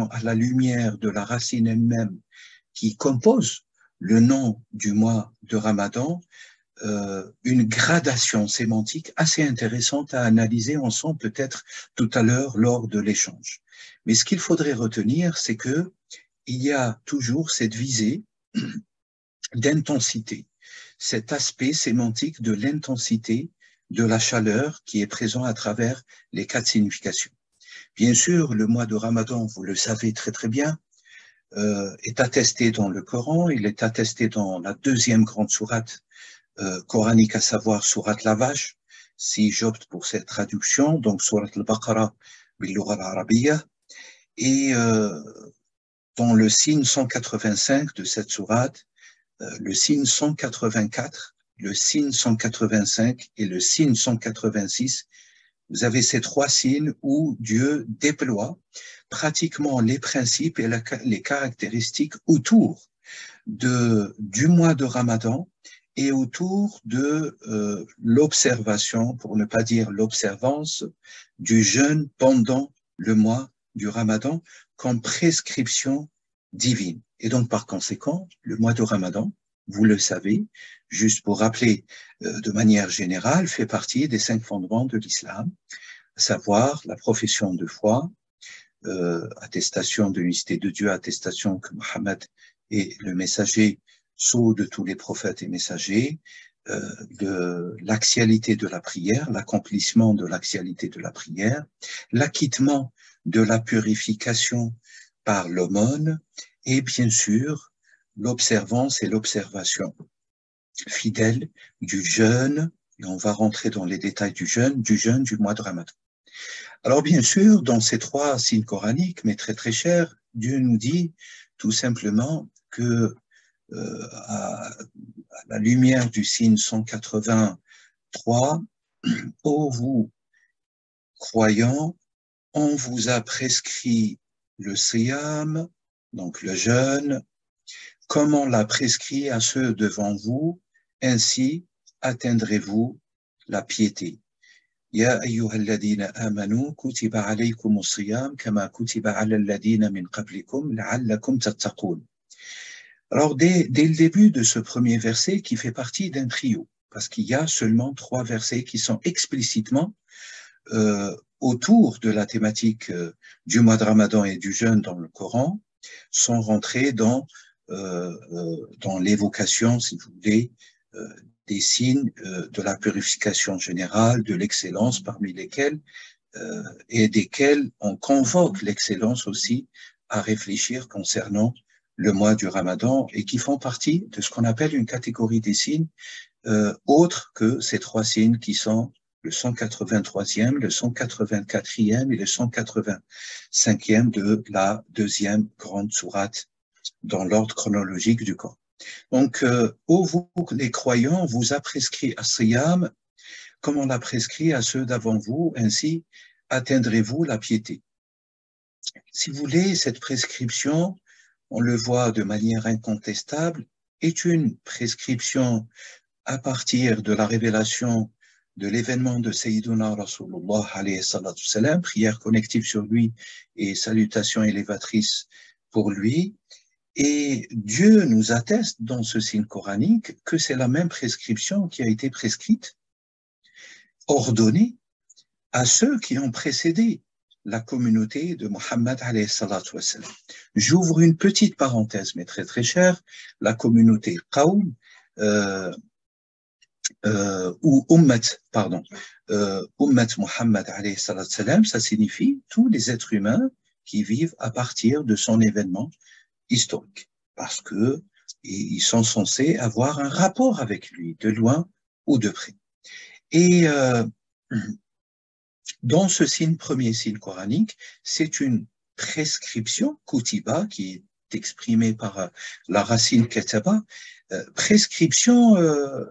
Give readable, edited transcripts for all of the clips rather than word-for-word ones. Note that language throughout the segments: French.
à la lumière de la racine elle-même qui compose le nom du mois de Ramadan, une gradation sémantique assez intéressante à analyser ensemble peut-être tout à l'heure lors de l'échange. Mais ce qu'il faudrait retenir, c'est que il y a toujours cette visée d'intensité, cet aspect sémantique de l'intensité de la chaleur qui est présent à travers les 4 significations. Bien sûr, le mois de Ramadan, vous le savez très très bien, est attesté dans le Coran, il est attesté dans la 2e grande sourate coranique, à savoir sourate la vache, si j'opte pour cette traduction, donc sourate al-Baqarah bil-lugha al-arabiyya, et dans le signe 185 de cette sourate, le signe 184, le signe 185 et le signe 186, vous avez ces 3 signes où Dieu déploie pratiquement les principes et les caractéristiques autour du mois de Ramadan et autour de l'observation, pour ne pas dire l'observance, du jeûne pendant le mois du Ramadan comme prescription divine. Et donc, par conséquent, le mois de Ramadan, vous le savez, juste pour rappeler de manière générale, fait partie des 5 fondements de l'islam, à savoir la profession de foi, attestation de l'unicité de Dieu, attestation que Mohammed est le messager sceau de tous les prophètes et messagers, l'axialité de la prière, l'accomplissement de l'axialité de la prière, l'acquittement de la purification par l'aumône, et bien sûr, l'observance et l'observation fidèle du jeûne, et on va rentrer dans les détails du jeûne du mois de Ramadan. Alors bien sûr, dans ces 3 signes coraniques, mais très très chers, Dieu nous dit tout simplement que à la lumière du signe 183, ô vous croyants, on vous a prescrit le siyam, donc le jeûne, comme on l'a prescrit à ceux devant vous, ainsi atteindrez-vous la piété. Ya ayyuhalladhina amanu kutiba alaykumus siyam kama kutiba alal ladina min qablikum la'allakum tattaqun. Alors dès le début de ce premier verset qui fait partie d'un trio, parce qu'il y a seulement 3 versets qui sont explicitement autour de la thématique du mois de Ramadan et du jeûne dans le Coran, sont rentrés dans l'évocation, si vous voulez, des signes de la purification générale, de l'excellence, parmi lesquels et desquels on convoque l'excellence aussi à réfléchir concernant le mois du Ramadan et qui font partie de ce qu'on appelle une catégorie des signes autres que ces 3 signes qui sont le 183e, le 184e et le 185e de la 2e grande sourate dans l'ordre chronologique du Coran. Donc, ô vous les croyants, vous a prescrit à Siyam, comme on l'a prescrit à ceux d'avant vous, ainsi atteindrez-vous la piété. Si vous voulez, cette prescription, on le voit de manière incontestable, est une prescription à partir de la révélation de l'événement de Sayyiduna Rasulullah alayhi salatu salam, prière connective sur lui et salutations élévatrices pour lui. Et Dieu nous atteste dans ce signe coranique que c'est la même prescription qui a été prescrite, ordonnée à ceux qui ont précédé la communauté de Mohammed alayhi salatu wassalam. J'ouvre une petite parenthèse, mais très très chère, la communauté Qawm, ou Ummat, pardon, Ummat Mohammed alayhi salatu wassalam, ça signifie tous les êtres humains qui vivent à partir de son événement historique, parce que ils sont censés avoir un rapport avec lui, de loin ou de près. Et dans ce signe, premier signe coranique, c'est une prescription, kutiba, qui est exprimée par la racine kataba, prescription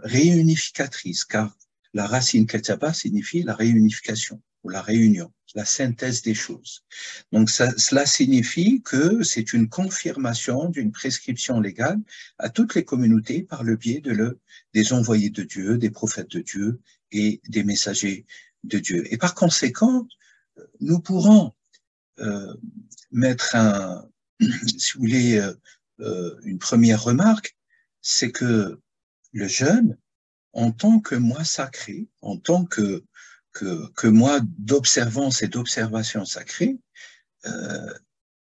réunificatrice, car la racine kataba signifie la réunification ou la réunion, la synthèse des choses. Donc cela signifie que c'est une confirmation d'une prescription légale à toutes les communautés par le biais des envoyés de Dieu, des prophètes de Dieu et des messagers de Dieu. Et par conséquent, nous pourrons mettre si vous voulez, une première remarque, c'est que le jeûne, en tant que mois sacré, en tant que mois d'observance et d'observation sacrée,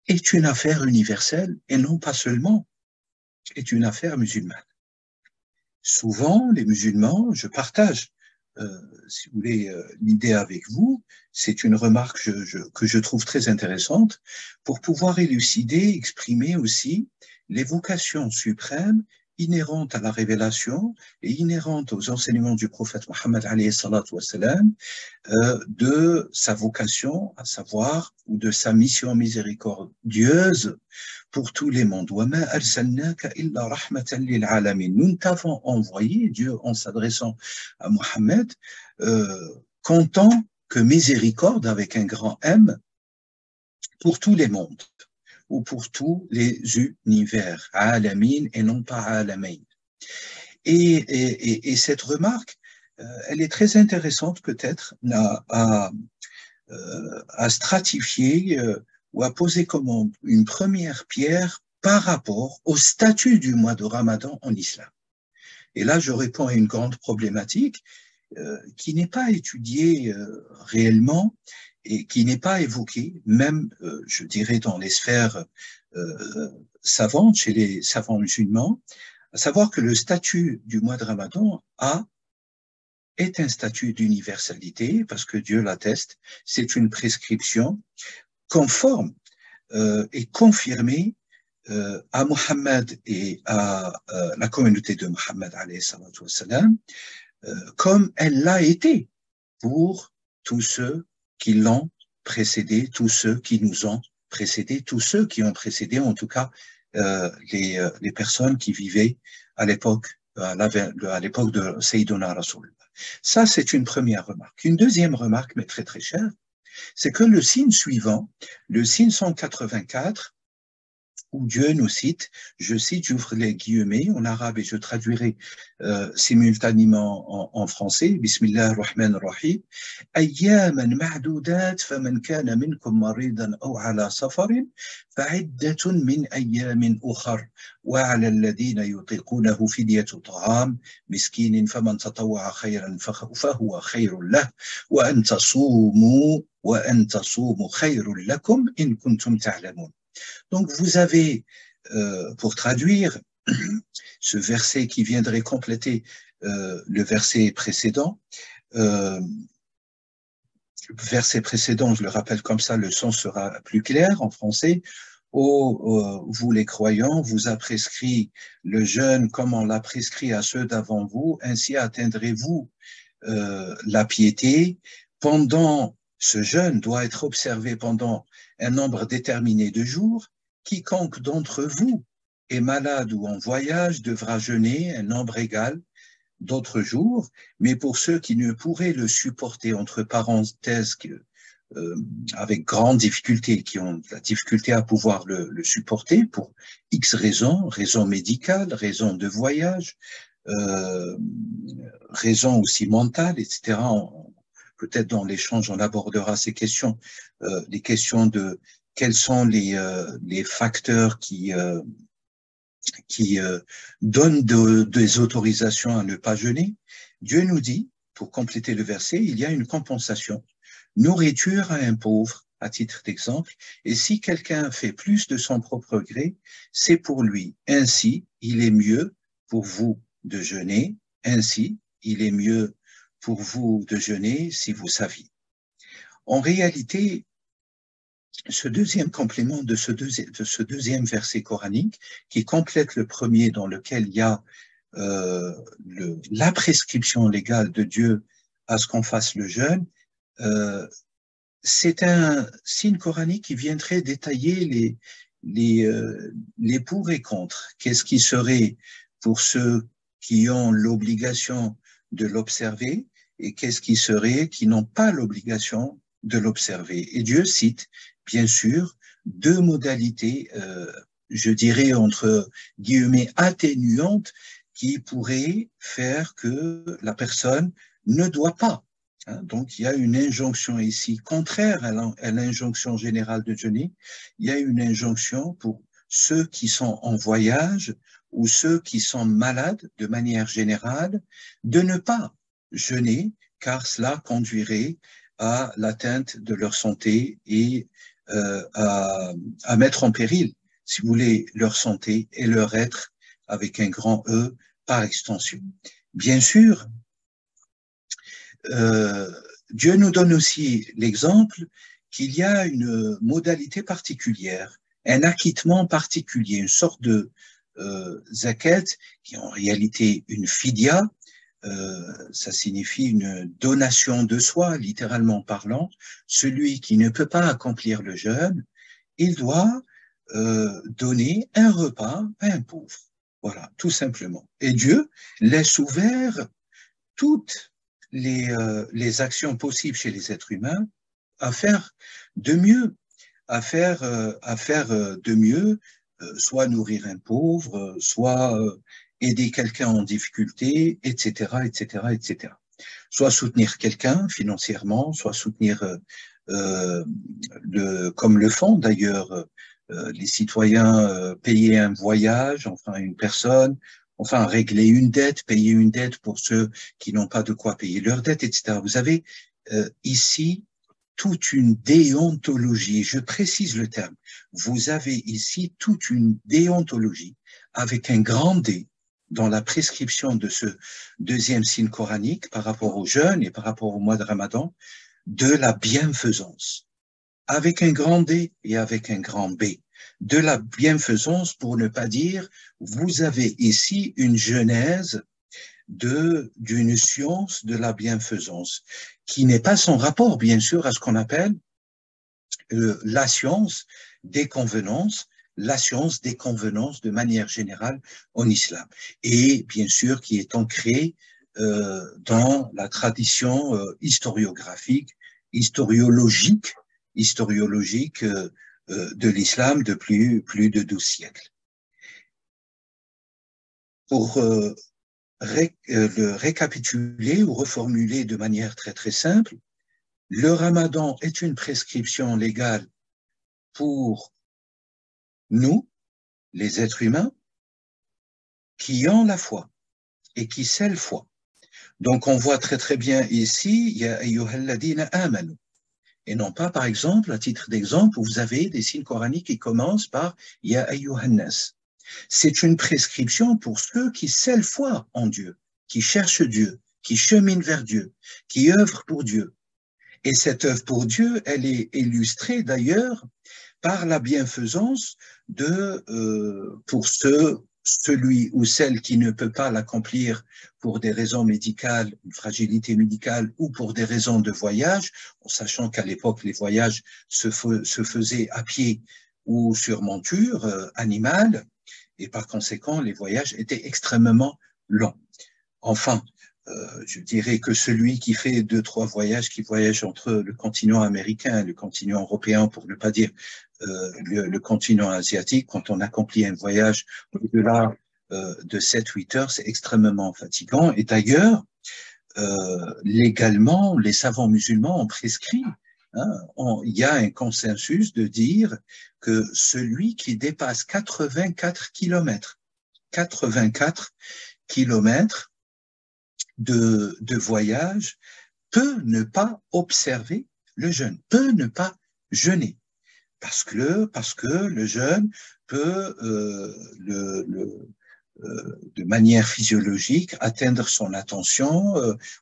est une affaire universelle et non pas seulement est une affaire musulmane. Souvent, les musulmans, je partage, si vous voulez, l'idée avec vous, c'est une remarque que je trouve très intéressante pour pouvoir élucider, exprimer aussi les vocations suprêmes inhérentes à la révélation et inhérentes aux enseignements du prophète Mohammed alayhi salatu wassalam, de sa vocation, à savoir, ou de sa mission miséricordieuse pour tous les mondes. Nous ne t'avons envoyé, Dieu en s'adressant à Mohammed, comptant que miséricorde avec un grand M pour tous les mondes ou pour tous les univers, alamin et non pas alamain. Et cette remarque, elle est très intéressante peut-être à stratifier ou à poser comme une première pierre par rapport au statut du mois de Ramadan en islam. Et là, je réponds à une grande problématique qui n'est pas étudiée réellement et qui n'est pas évoquée, même, je dirais, dans les sphères savantes, chez les savants musulmans, à savoir que le statut du mois de Ramadan est un statut d'universalité, parce que Dieu l'atteste, c'est une prescription conforme et confirmée à Mohammed et à la communauté de Mohammed alayhi salatu wassalam, comme elle l'a été pour tous ceux qui l'ont précédé, tous ceux qui nous ont précédés, tous ceux qui ont précédé en tout cas les personnes qui vivaient à l'époque de Sayyiduna Rasulullah. Ça, c'est une première remarque. Une deuxième remarque, mais très très chère, c'est que le signe suivant, le signe 184, où Dieu nous cite, je cite, j'ouvre les guillemets en arabe et je traduirai simultanément en français, Bismillah ar-Rahman ar-Rahim, أياما معدودات فمن كان منكم مريضا أو على سفر فعدة من أيام أخر وعلى الذين يطيقونه فدية طعام مسكين فمن تطوع خيرا فهو خير له وأن تصوموا خير لكم إن كنتم تعلمون. Donc, vous avez, pour traduire ce verset qui viendrait compléter le verset précédent, je le rappelle comme ça, le sens sera plus clair en français. Vous les croyants, vous a prescrit le jeûne comme on l'a prescrit à ceux d'avant vous, ainsi atteindrez-vous la piété. Pendant ce jeûne doit être observé pendant un nombre déterminé de jours. Quiconque d'entre vous est malade ou en voyage devra jeûner un nombre égal d'autres jours, mais pour ceux qui ne pourraient le supporter, entre parenthèses, avec grande difficulté, qui ont la difficulté à pouvoir le supporter pour X raisons, raisons médicales, raisons de voyage, raisons aussi mentales, etc. Peut-être dans l'échange, on abordera ces questions, les questions de quels sont les facteurs qui donnent des autorisations à ne pas jeûner. Dieu nous dit, pour compléter le verset, il y a une compensation. Nourriture à un pauvre, à titre d'exemple, et si quelqu'un fait plus de son propre gré, c'est pour lui. Ainsi, il est mieux pour vous de jeûner. Ainsi, il est mieux pour vous de jeûner si vous saviez. En réalité, ce deuxième complément de ce deuxième verset coranique, qui complète le premier dans lequel il y a la prescription légale de Dieu à ce qu'on fasse le jeûne, c'est un signe coranique qui viendrait détailler les pour et contre. Qu'est-ce qui serait pour ceux qui ont l'obligation de l'observer et qu'est-ce qui serait qui n'ont pas l'obligation de l'observer. Et Dieu cite, bien sûr, deux modalités, je dirais entre guillemets atténuantes, qui pourraient faire que la personne ne doit pas Hein. Donc, il y a une injonction ici, contraire à l'injonction générale de jeûner. Il y a une injonction pour ceux qui sont en voyage ou ceux qui sont malades de manière générale de ne pas jeûner, car cela conduirait à l'atteinte de leur santé et à mettre en péril, si vous voulez, leur santé et leur être avec un grand E par extension. Bien sûr, Dieu nous donne aussi l'exemple qu'il y a une modalité particulière, un acquittement particulier, une sorte de zakat qui est en réalité une fidia. Ça signifie une donation de soi, littéralement parlant. Celui qui ne peut pas accomplir le jeûne, il doit donner un repas à un pauvre. Voilà, tout simplement. Et Dieu laisse ouvert toutes les actions possibles chez les êtres humains à faire de mieux, à faire de mieux, soit nourrir un pauvre, soit aider quelqu'un en difficulté, etc., etc., etc. Soit soutenir quelqu'un financièrement, soit soutenir, comme le font d'ailleurs les citoyens, payer un voyage, enfin une personne, enfin régler une dette, payer une dette pour ceux qui n'ont pas de quoi payer leur dette, etc. Vous avez ici toute une déontologie, je précise le terme, vous avez ici toute une déontologie avec un grand D dans la prescription de ce deuxième signe coranique par rapport aux jeûnes et par rapport au mois de Ramadan, de la bienfaisance, avec un grand D et avec un grand B, de la bienfaisance pour ne pas dire, vous avez ici une genèse d'une science de la bienfaisance, qui n'est pas sans rapport, bien sûr, à ce qu'on appelle la science des convenances, la science des convenances de manière générale en islam. Et bien sûr, qui est ancrée dans la tradition historiographique, historiologique de l'islam depuis plus de 12 siècles. Pour le récapituler ou reformuler de manière très très simple, le ramadan est une prescription légale pour nous, les êtres humains, qui ont la foi et qui c'est la foi. Donc on voit très très bien ici, ya ayyuhalladina amanu. Et non pas, par exemple, à titre d'exemple, où vous avez des signes coraniques qui commencent par ya ayyuhannas. C'est une prescription pour ceux qui c'est la foi en Dieu, qui cherchent Dieu, qui cheminent vers Dieu, qui œuvrent pour Dieu. Et cette œuvre pour Dieu, elle est illustrée d'ailleurs par la bienfaisance pour celui ou celle qui ne peut pas l'accomplir pour des raisons médicales, une fragilité médicale ou pour des raisons de voyage, en sachant qu'à l'époque, les voyages se faisaient à pied ou sur monture animale, et par conséquent, les voyages étaient extrêmement longs. Enfin, je dirais que celui qui fait 2-3 voyages, qui voyage entre le continent américain et le continent européen, pour ne pas dire le continent asiatique, quand on accomplit un voyage au-delà de 7-8 heures, c'est extrêmement fatigant. Et d'ailleurs, légalement, les savants musulmans ont prescrit, hein, il y a un consensus de dire que celui qui dépasse 84 kilomètres de voyage peut ne pas observer le jeûne, peut ne pas jeûner, parce que le jeûne peut, de manière physiologique, atteindre son attention,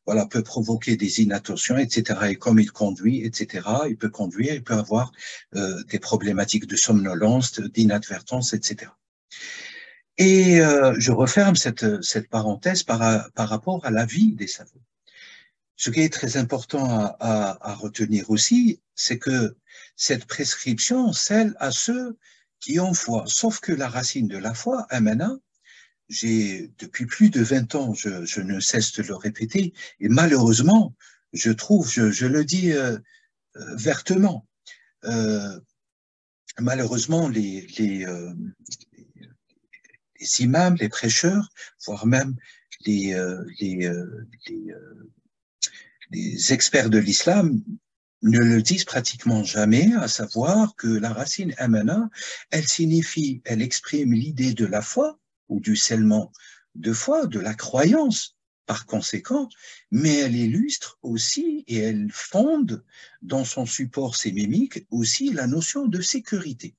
voilà, peut provoquer des inattentions, etc. Et comme il conduit, etc., il peut conduire, il peut avoir des problématiques de somnolence, d'inadvertance, etc. Et je referme cette parenthèse par rapport à la vie des savants. Ce qui est très important à retenir aussi, c'est que cette prescription scelle à ceux qui ont foi. Sauf que la racine de la foi, amana, depuis plus de 20 ans, je ne cesse de le répéter, et malheureusement, je trouve, je le dis vertement, malheureusement, les imams, les prêcheurs, voire même les les experts de l'islam ne le disent pratiquement jamais, à savoir que la racine amana, elle signifie, elle exprime l'idée de la foi ou du scellement de foi, de la croyance par conséquent, mais elle illustre aussi et elle fonde dans son support sémimique aussi la notion de sécurité.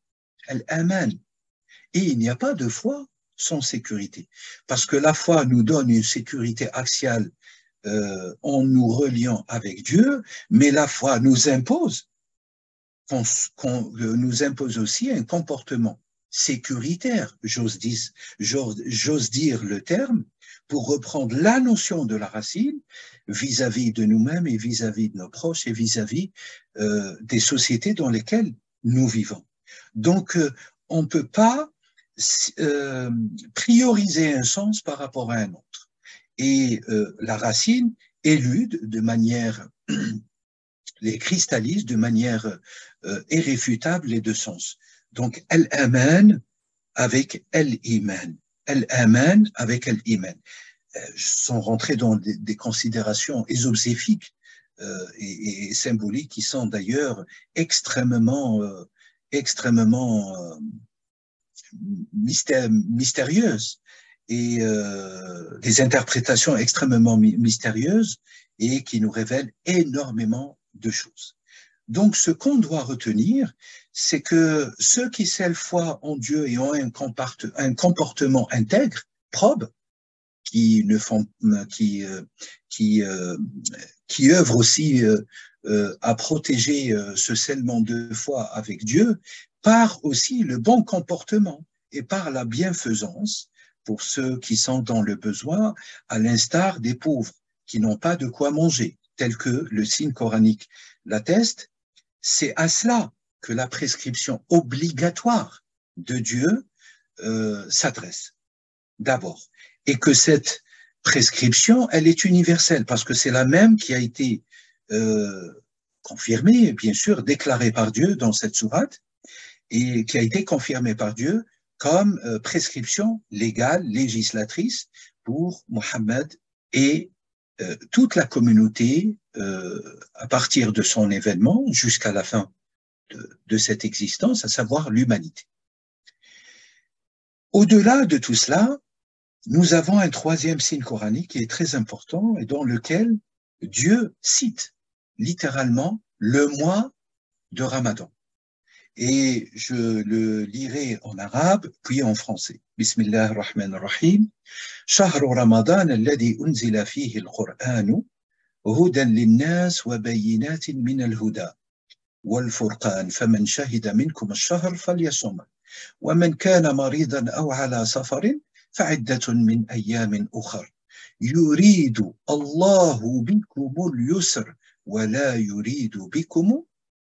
Elle amène. Et il n'y a pas de foi sans sécurité, parce que la foi nous donne une sécurité axiale en nous reliant avec Dieu, mais la foi nous impose, nous impose aussi un comportement sécuritaire, j'ose dire le terme, pour reprendre la notion de la racine vis-à-vis de nous-mêmes et vis-à-vis de nos proches et vis-à-vis des sociétés dans lesquelles nous vivons. Donc, on ne peut pas prioriser un sens par rapport à un autre. Et la racine élude de manière, les cristallise de manière irréfutable les deux sens. Donc, elle amène avec elle iman. Elle amène avec elle iman. Sans rentrer dans des considérations ésopséfiques et symboliques qui sont d'ailleurs extrêmement mystérieuses et des interprétations extrêmement mystérieuses et qui nous révèlent énormément de choses. Donc, ce qu'on doit retenir, c'est que ceux qui scellent foi en Dieu et ont un comportement intègre, probe, qui œuvrent aussi à protéger ce scellement de foi avec Dieu, par aussi le bon comportement et par la bienfaisance pour ceux qui sont dans le besoin, à l'instar des pauvres qui n'ont pas de quoi manger, tel que le signe coranique l'atteste. C'est à cela que la prescription obligatoire de Dieu s'adresse, d'abord. Et que cette prescription, elle est universelle, parce que c'est la même qui a été confirmée, bien sûr, déclarée par Dieu dans cette sourate, et qui a été confirmée par Dieu comme prescription légale, législatrice pour Mohammed et toute la communauté à partir de son événement jusqu'à la fin de cette existence, à savoir l'humanité. Au-delà de tout cela, nous avons un troisième signe coranique qui est très important et dans lequel Dieu cite littéralement le mois de Ramadan. Et je le lirai en arabe, puis en français. Bismillah ar-Rahman ar-Rahim. Shahru Ramadan alladhi unzila fihi al-Qur'anu hudan lin-nas wa bayyinatin min al-huda wal-furqan faman shahida minkum ash-shahr falyasum wa man kana maridan aw ala safarin fa'iddatun min ayyamin ukhar yuridu Allahu bikum al-yusr wa la yuridu bikum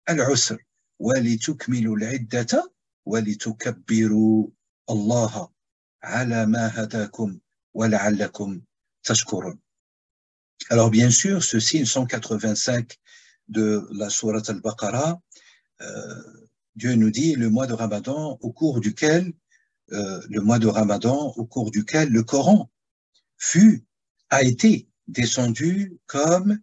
al-usr ولتكملوا العدة ولتكبروا الله على ما هداكم ولعلكم تشكرون. Alors bien sûr, ce signe 185 de la sourate Al-Baqarah, Dieu nous dit le mois de Ramadan au cours duquel le Coran a été descendu comme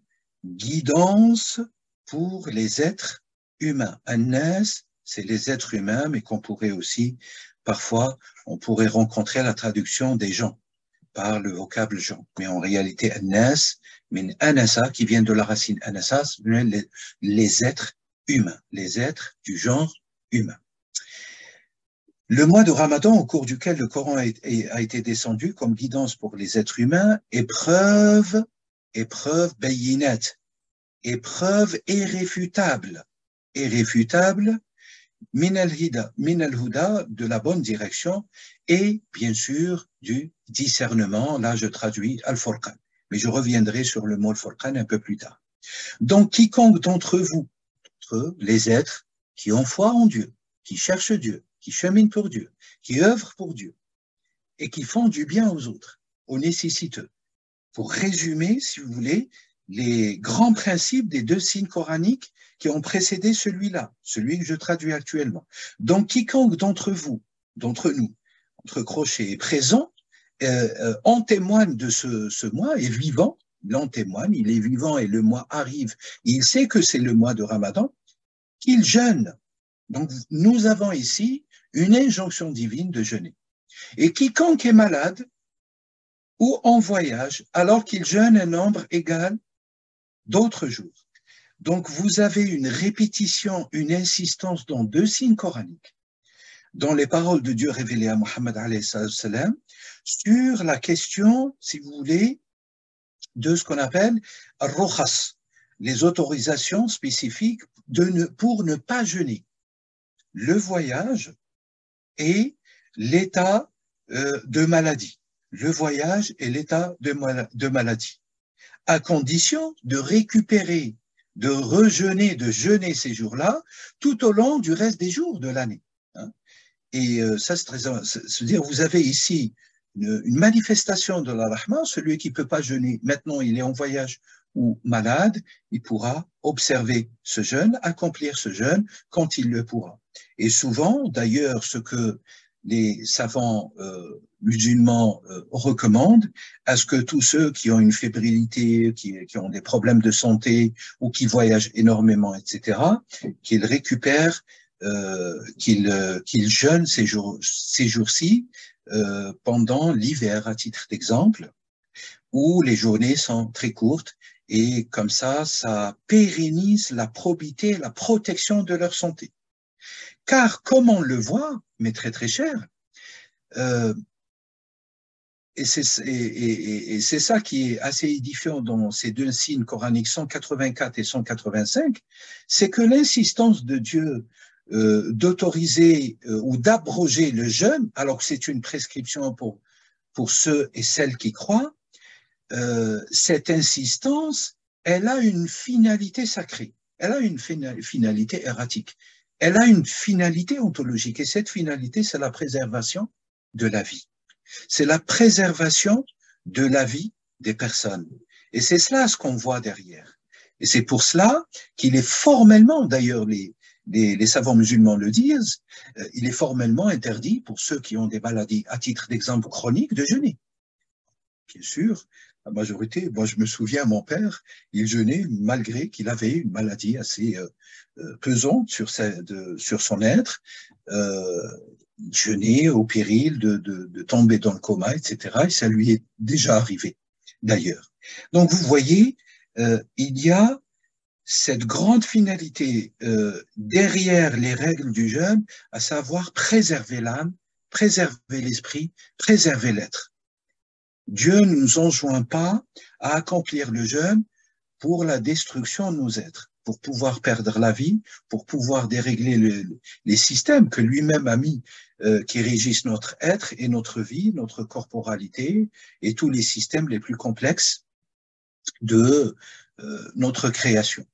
guidance pour les êtres humains. An-nas, c'est les êtres humains, mais qu'on pourrait aussi, parfois, on pourrait rencontrer la traduction des gens par le vocable gens. Mais en réalité, An-nas, min anasa, qui vient de la racine anasas, les êtres humains, les êtres du genre humain. Le mois de Ramadan, au cours duquel le Coran a été descendu comme guidance pour les êtres humains, épreuve bayinat, épreuve irréfutable, min al-huda, de la bonne direction, et bien sûr du discernement. Là, je traduis al-Furqan, mais je reviendrai sur le mot al-Furqan un peu plus tard. Donc, quiconque d'entre vous, les êtres qui ont foi en Dieu, qui cherchent Dieu, qui cheminent pour Dieu, qui œuvrent pour Dieu, et qui font du bien aux autres, aux nécessiteux. Pour résumer, si vous voulez, les grands principes des deux signes coraniques qui ont précédé celui-là, celui que je traduis actuellement. Donc, quiconque d'entre vous, d'entre nous, entre crochets et présents, en témoigne de ce mois, est vivant, il en témoigne, il est vivant et le mois arrive, il sait que c'est le mois de Ramadan, qu'il jeûne. Donc, nous avons ici une injonction divine de jeûner. Et quiconque est malade ou en voyage, alors qu'il jeûne un nombre égal d'autres jours. Donc, vous avez une répétition, une insistance dans deux signes coraniques, dans les paroles de Dieu révélées à Mohammed alayhi salam, sur la question, si vous voulez, de ce qu'on appelle al-rukhas, les autorisations spécifiques pour ne pas jeûner. Le voyage et l'état de maladie. Le voyage et l'état de maladie. À condition de récupérer, de rejeûner, de jeûner ces jours-là, tout au long du reste des jours de l'année. Et ça, c'est très... C'est-à-dire, vous avez ici une manifestation de la rahma, celui qui ne peut pas jeûner, maintenant il est en voyage ou malade, il pourra observer ce jeûne, accomplir ce jeûne quand il le pourra. Et souvent, d'ailleurs, ce que les savants musulmans recommandent, à ce que tous ceux qui ont une fébrilité, qui ont des problèmes de santé ou qui voyagent énormément, etc., qu'ils récupèrent, qu'ils jeûnent ces jours-ci pendant l'hiver, à titre d'exemple, où les journées sont très courtes et comme ça pérennise la probité, la protection de leur santé. Car comme on le voit, mais très très cher, et c'est ça qui est assez édifiant dans ces deux signes coraniques 184 et 185, c'est que l'insistance de Dieu d'autoriser ou d'abroger le jeûne, alors que c'est une prescription pour ceux et celles qui croient, cette insistance, elle a une finalité sacrée, elle a une finalité erratique, elle a une finalité ontologique, et cette finalité, c'est la préservation de la vie. C'est la préservation de la vie des personnes. Et c'est cela ce qu'on voit derrière. Et c'est pour cela qu'il est formellement, d'ailleurs les savants musulmans le disent, il est formellement interdit pour ceux qui ont des maladies, à titre d'exemple chronique, de jeûner. Bien sûr, la majorité, moi je me souviens, mon père, il jeûnait malgré qu'il avait une maladie assez pesante sur son être, il jeûnait au péril de tomber dans le coma, etc. Et ça lui est déjà arrivé, d'ailleurs. Donc vous voyez, il y a cette grande finalité derrière les règles du jeûne, à savoir préserver l'âme, préserver l'esprit, préserver l'être. Dieu ne nous enjoint pas à accomplir le jeûne pour la destruction de nos êtres, pour pouvoir perdre la vie, pour pouvoir dérégler les systèmes que lui-même a mis, qui régissent notre être et notre vie, notre corporalité et tous les systèmes les plus complexes de notre création.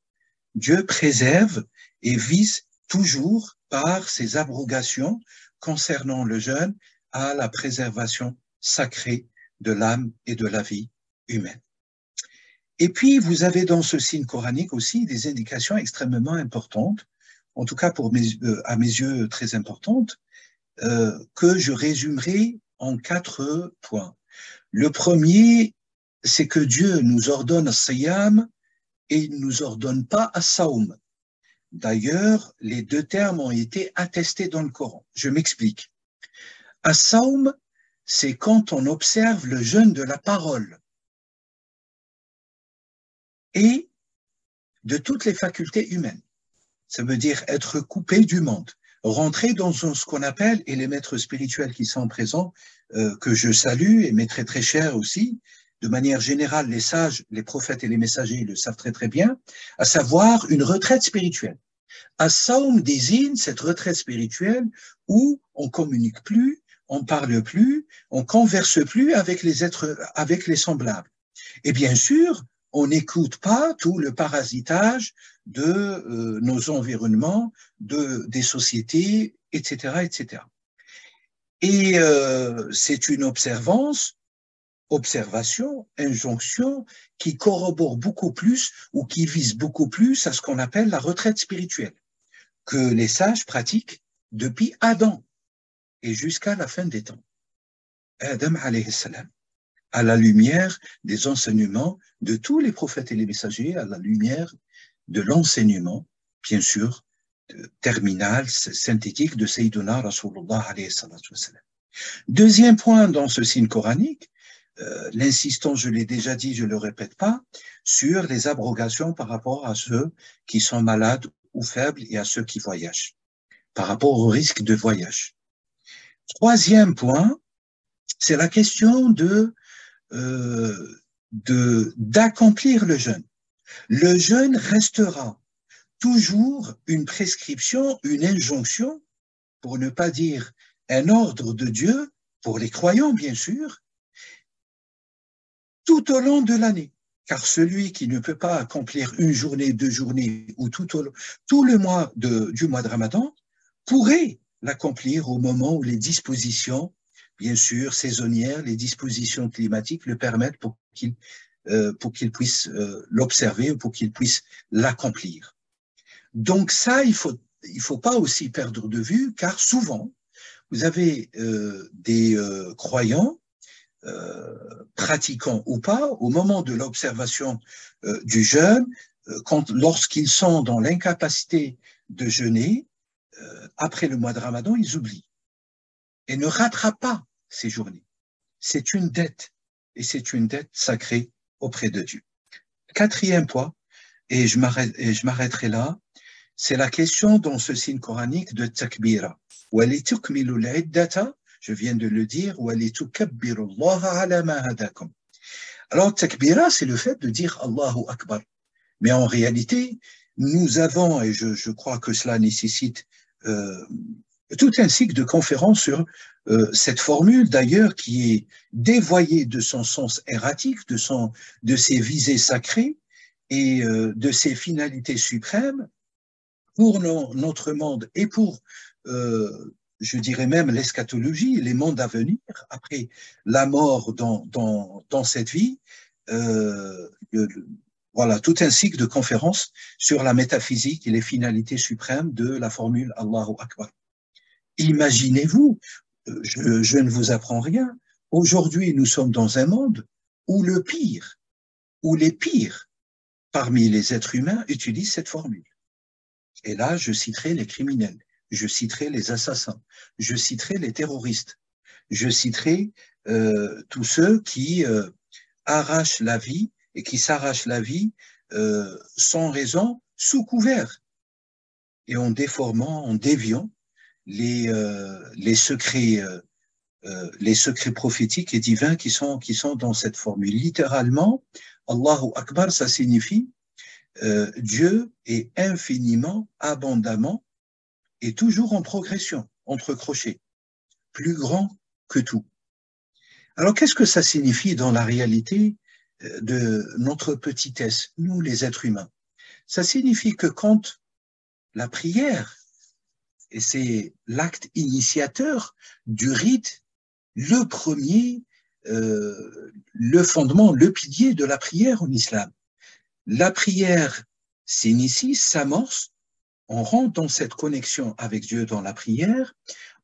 Dieu préserve et vise toujours par ses abrogations concernant le jeûne à la préservation sacrée de l'âme et de la vie humaine. Et puis, vous avez dans ce signe coranique aussi des indications extrêmement importantes, en tout cas à mes yeux très importantes, que je résumerai en 4 points. Le premier, c'est que Dieu nous ordonne as-siyam et il ne nous ordonne pas as-sawm. D'ailleurs, les deux termes ont été attestés dans le Coran. Je m'explique. As-sawm, c'est quand on observe le jeûne de la parole et de toutes les facultés humaines. Ça veut dire être coupé du monde, rentrer dans ce qu'on appelle, et les maîtres spirituels qui sont présents, que je salue, et mes très très chers aussi, de manière générale, les sages, les prophètes et les messagers le savent très très bien, à savoir une retraite spirituelle. As-sawm désigne cette retraite spirituelle où on communique plus, on parle plus, on converse plus avec les êtres, avec les semblables. Et bien sûr, on n'écoute pas tout le parasitage de nos environnements, des sociétés, etc., etc. Et c'est une observation, injonction qui corrobore beaucoup plus ou qui vise beaucoup plus à ce qu'on appelle la retraite spirituelle, que les sages pratiquent depuis Adam et jusqu'à la fin des temps. Adam alayhi salam. à la lumière des enseignements de tous les prophètes et les messagers, à la lumière de l'enseignement, bien sûr, terminal, synthétique de Sayyiduna Rasulullah alayhi salatu wassalam. Deuxième point dans ce signe coranique, l'insistance, je l'ai déjà dit, je ne le répète pas, sur les abrogations par rapport à ceux qui sont malades ou faibles et à ceux qui voyagent, par rapport au risque de voyage. Troisième point, c'est la question d'accomplir le jeûne. Le jeûne restera toujours une prescription, une injonction, pour ne pas dire un ordre de Dieu, pour les croyants bien sûr, tout au long de l'année. Car celui qui ne peut pas accomplir une journée, 2 journées ou tout le mois du mois de Ramadan pourrait l'accomplir au moment où les dispositions, bien sûr, saisonnières, les dispositions climatiques le permettent pour qu'il puisse l'observer ou pour qu'il puisse l'accomplir. Donc ça, il faut pas aussi perdre de vue, car souvent, vous avez des croyants, pratiquants ou pas, au moment de l'observation du jeûne, lorsqu'ils sont dans l'incapacité de jeûner, après le mois de Ramadan, ils oublient et ne rattrapent pas ces journées. C'est une dette, et c'est une dette sacrée auprès de Dieu. Quatrième point, et je m'arrêterai là, c'est la question dans ce signe coranique de takbira. Je viens de le dire, alors takbira, c'est le fait de dire Allahu Akbar. Mais en réalité, nous avons, et je crois que cela nécessite tout un cycle de conférences sur cette formule, d'ailleurs, qui est dévoyée de son sens erratique, de ses visées sacrées et de ses finalités suprêmes pour notre monde et pour, je dirais même, l'eschatologie, les mondes à venir, après la mort dans cette vie, voilà, tout un cycle de conférences sur la métaphysique et les finalités suprêmes de la formule Allahu Akbar. Imaginez-vous, je ne vous apprends rien, aujourd'hui nous sommes dans un monde où les pires parmi les êtres humains utilisent cette formule. Et là, je citerai les criminels, je citerai les assassins, je citerai les terroristes, je citerai tous ceux qui arrachent la vie et qui s'arrachent la vie sans raison, sous couvert, et en déformant, en déviant les secrets prophétiques et divins qui sont dans cette formule. Littéralement, Allahu Akbar, ça signifie Dieu est infiniment, abondamment et toujours en progression, entre crochets, plus grand que tout. Alors, qu'est-ce que ça signifie dans la réalité de notre petitesse, nous les êtres humains? Ça signifie que quand la prière, et c'est l'acte initiateur du rite, le premier, le fondement, le pilier de la prière en islam. La prière s'initie, s'amorce, on rentre dans cette connexion avec Dieu dans la prière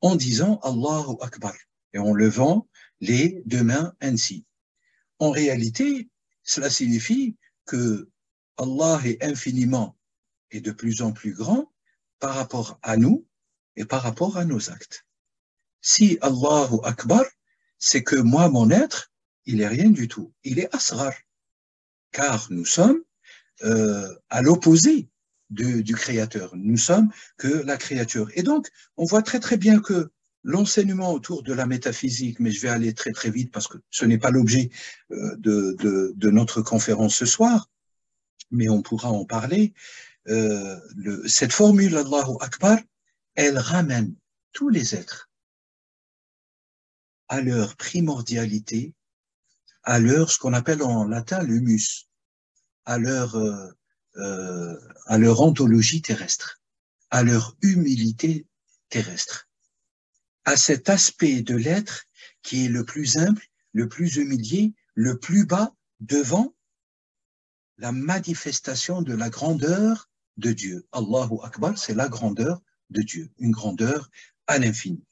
en disant Allahu Akbar et en levant les deux mains ainsi. En réalité, cela signifie que Allah est infiniment et de plus en plus grand par rapport à nous et par rapport à nos actes. Si Allahu Akbar, c'est que moi, mon être, il est rien du tout. Il est asrar. Car nous sommes à l'opposé du Créateur. Nous sommes que la créature. Et donc, on voit très très bien que l'enseignement autour de la métaphysique, mais je vais aller très très vite parce que ce n'est pas l'objet de notre conférence ce soir, mais on pourra en parler. Cette formule Allahu Akbar, elle ramène tous les êtres à leur primordialité, à leur, ce qu'on appelle en latin l'humus, à leur ontologie terrestre, à leur humilité terrestre, à cet aspect de l'être qui est le plus humble, le plus humilié, le plus bas devant la manifestation de la grandeur de Dieu. Allahu Akbar, c'est la grandeur de Dieu, une grandeur à l'infini.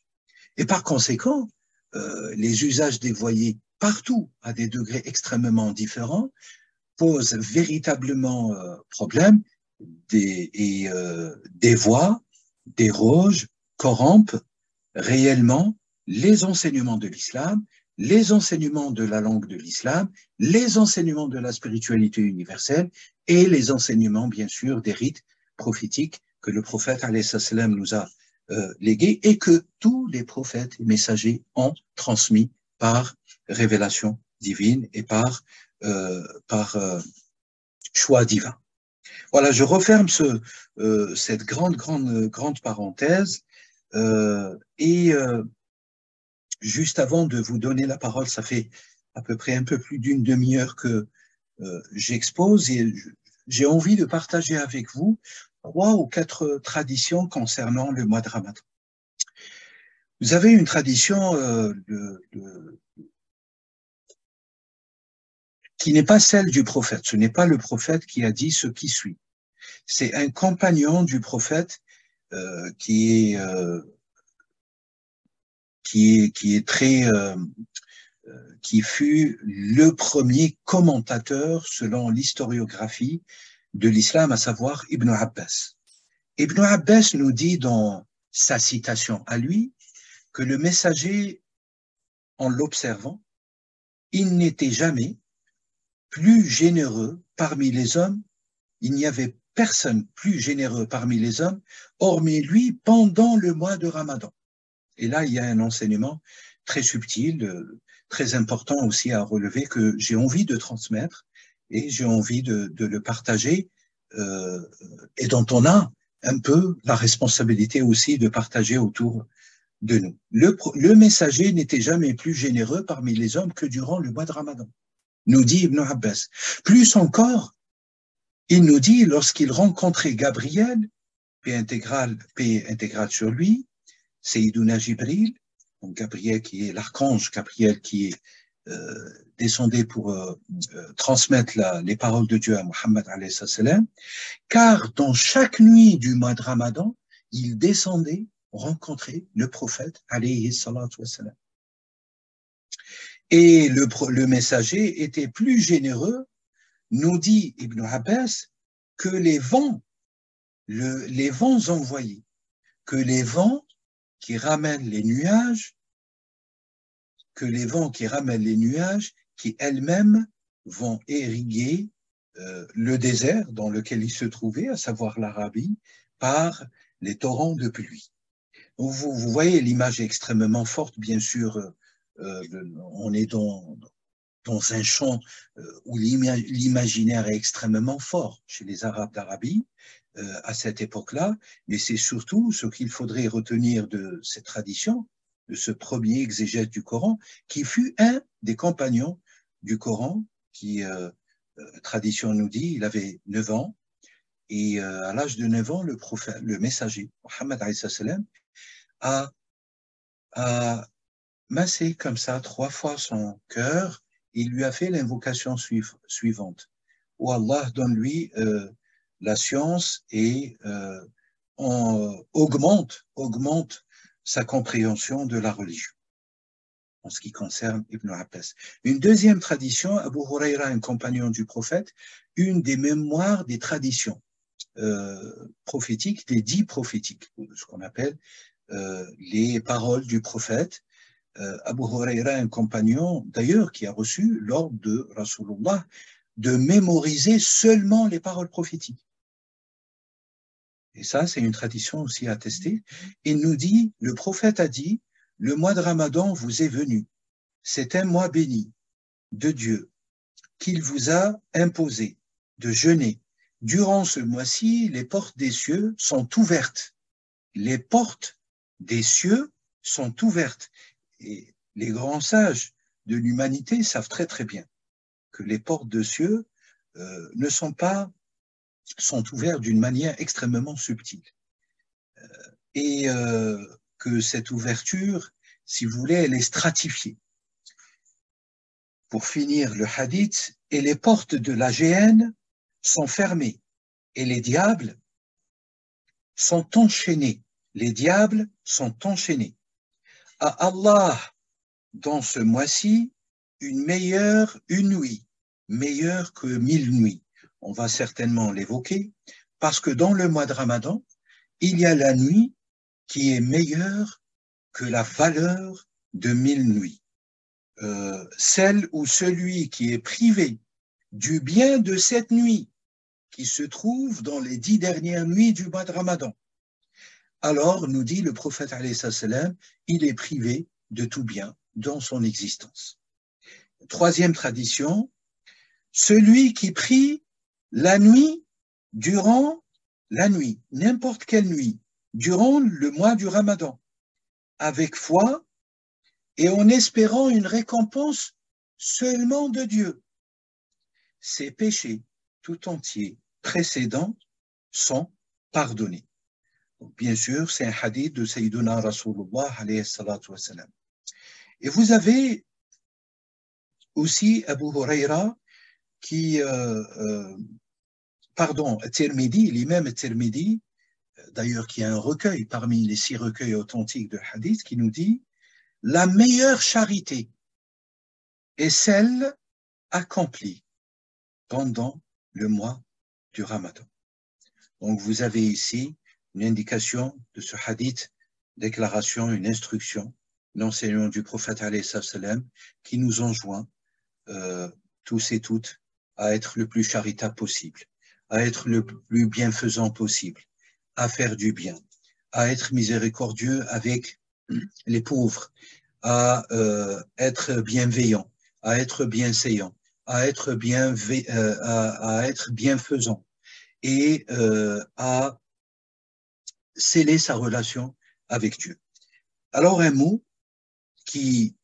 Et par conséquent, les usages dévoyés partout à des degrés extrêmement différents, pose véritablement problème, dévoie, déroge, corrompt réellement les enseignements de l'islam, les enseignements de la langue de l'islam, les enseignements de la spiritualité universelle et les enseignements, bien sûr, des rites prophétiques que le prophète alayhi salam nous a légués et que tous les prophètes et messagers ont transmis par révélation divine et par choix divin. Voilà, je referme cette grande parenthèse juste avant de vous donner la parole, ça fait à peu près un peu plus d'une demi-heure que j'expose et j'ai envie de partager avec vous 3 ou 4 traditions concernant le mois de Ramadan. Vous avez une tradition qui n'est pas celle du prophète. Ce n'est pas le prophète qui a dit ce qui suit. C'est un compagnon du prophète qui fut le premier commentateur selon l'historiographie de l'islam, à savoir Ibn Abbas. Ibn Abbas nous dit dans sa citation à lui que le messager, en l'observant, il n'était jamais plus généreux parmi les hommes, il n'y avait personne plus généreux parmi les hommes, hormis lui, pendant le mois de Ramadan. Et là, il y a un enseignement très subtil, très important aussi à relever que j'ai envie de transmettre et j'ai envie de le partager et dont on a un peu la responsabilité aussi de partager autour de nous. Le messager n'était jamais plus généreux parmi les hommes que durant le mois de Ramadan, nous dit Ibn Abbas. Plus encore, il nous dit, lorsqu'il rencontrait Gabriel, paix intégrale sur lui, Sayyiduna Jibril, donc Gabriel qui est l'archange Gabriel qui est descendu pour transmettre les paroles de Dieu à Muhammad alayhi salam, car dans chaque nuit du mois de Ramadan, il descendait rencontrer le prophète alayhi salatu wassalam. Et le messager était plus généreux, nous dit Ibn Abbas, que les vents envoyés, que les vents qui ramènent les nuages, qui elles-mêmes vont irriguer le désert dans lequel il se trouvait, à savoir l'Arabie, par les torrents de pluie. Vous voyez, l'image est extrêmement forte, bien sûr, on est dans un champ où l'imaginaire est extrêmement fort chez les Arabes d'Arabie à cette époque-là, mais c'est surtout ce qu'il faudrait retenir de cette tradition, de ce premier exégète du Coran, qui fut un des compagnons du Coran, qui, tradition nous dit, il avait 9 ans, et à l'âge de 9 ans, le messager, Muhammad alayhi salam, a massé comme ça 3 fois son cœur. Il lui a fait l'invocation suivante. Oh Allah, donne-lui la science et augmente sa compréhension de la religion, en ce qui concerne Ibn Abbas. Une deuxième tradition, Abu Huraira, un compagnon du prophète, une des mémoires des traditions prophétiques, des 10 prophétiques, ce qu'on appelle les paroles du prophète. Abu Huraira, un compagnon d'ailleurs qui a reçu l'ordre de Rasulullah de mémoriser seulement les paroles prophétiques. Et ça, c'est une tradition aussi attestée. Il nous dit, le prophète a dit, le mois de Ramadan vous est venu. C'est un mois béni de Dieu qu'il vous a imposé de jeûner. Durant ce mois-ci, les portes des cieux sont ouvertes. Les portes des cieux sont ouvertes. Et les grands sages de l'humanité savent très très bien que les portes des cieux sont ouvertes d'une manière extrêmement subtile. Et que cette ouverture, si vous voulez, elle est stratifiée. Pour finir le hadith, et les portes de la géhenne sont fermées, et les diables sont enchaînés. Les diables sont enchaînés. À Allah, dans ce mois-ci, une nuit, meilleure que 1000 nuits. On va certainement l'évoquer, parce que dans le mois de Ramadan, il y a la nuit qui est meilleure que la valeur de 1000 nuits. Celle ou celui qui est privé du bien de cette nuit, qui se trouve dans les 10 dernières nuits du mois de Ramadan. Alors, nous dit le prophète alayhi salam, il est privé de tout bien dans son existence. Troisième tradition, celui qui prie la nuit durant la nuit, n'importe quelle nuit, durant le mois du Ramadan, avec foi et en espérant une récompense seulement de Dieu. Ses péchés tout entiers précédents sont pardonnés. Donc, bien sûr, c'est un hadith de Sayyiduna Rasulullah alayhi salatu wassalam. Et vous avez aussi Abu Huraira qui, Tirmidhi, l'imam Tirmidhi, d'ailleurs qui a un recueil parmi les 6 recueils authentiques de hadith, qui nous dit « La meilleure charité est celle accomplie pendant le mois du Ramadan. » Donc vous avez ici une indication de ce hadith, déclaration, une instruction, l'enseignement du prophète alayhi salam, qui nous enjoint tous et toutes à être le plus charitable possible, à être le plus bienfaisant possible, à faire du bien, à être miséricordieux avec les pauvres, à être bienveillant, à être bienséant, à être bienfaisant et à sceller sa relation avec Dieu. Alors un mot qui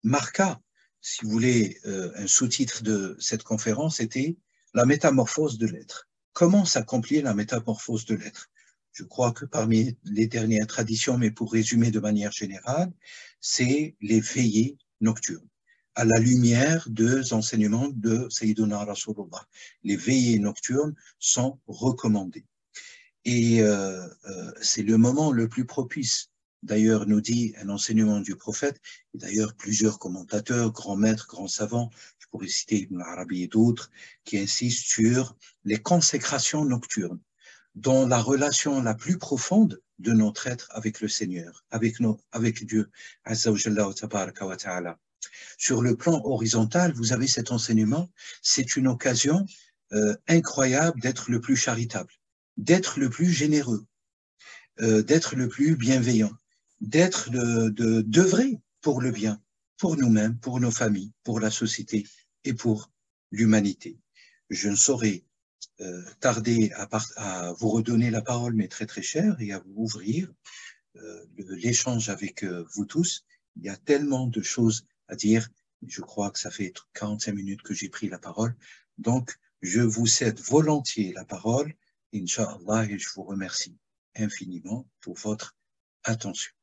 marqua, si vous voulez, un sous-titre de cette conférence était la métamorphose de l'être. Comment s'accomplit la métamorphose de l'être? Je crois que parmi les dernières traditions, mais pour résumer de manière générale, c'est les veillées nocturnes, à la lumière des enseignements de Sayyiduna Rasulullah. Les veillées nocturnes sont recommandées. Et c'est le moment le plus propice. D'ailleurs, nous dit un enseignement du prophète, et d'ailleurs plusieurs commentateurs, grands maîtres, grands savants, je pourrais citer Ibn Arabi et d'autres, qui insistent sur les consécrations nocturnes, dans la relation la plus profonde de notre être avec le Seigneur, avec Dieu, Azza wa Jalla wa Tabaraka wa Ta'ala. Sur le plan horizontal, vous avez cet enseignement, c'est une occasion incroyable d'être le plus charitable, d'être le plus généreux, d'être le plus bienveillant, d'œuvrer pour le bien, pour nous-mêmes, pour nos familles, pour la société et pour l'humanité. Je ne saurais tarder à vous redonner la parole, mais très très cher, et à vous ouvrir l'échange avec vous tous. Il y a tellement de choses à dire. Je crois que ça fait 45 minutes que j'ai pris la parole. Donc, je vous cède volontiers la parole, Inch'Allah, et je vous remercie infiniment pour votre attention.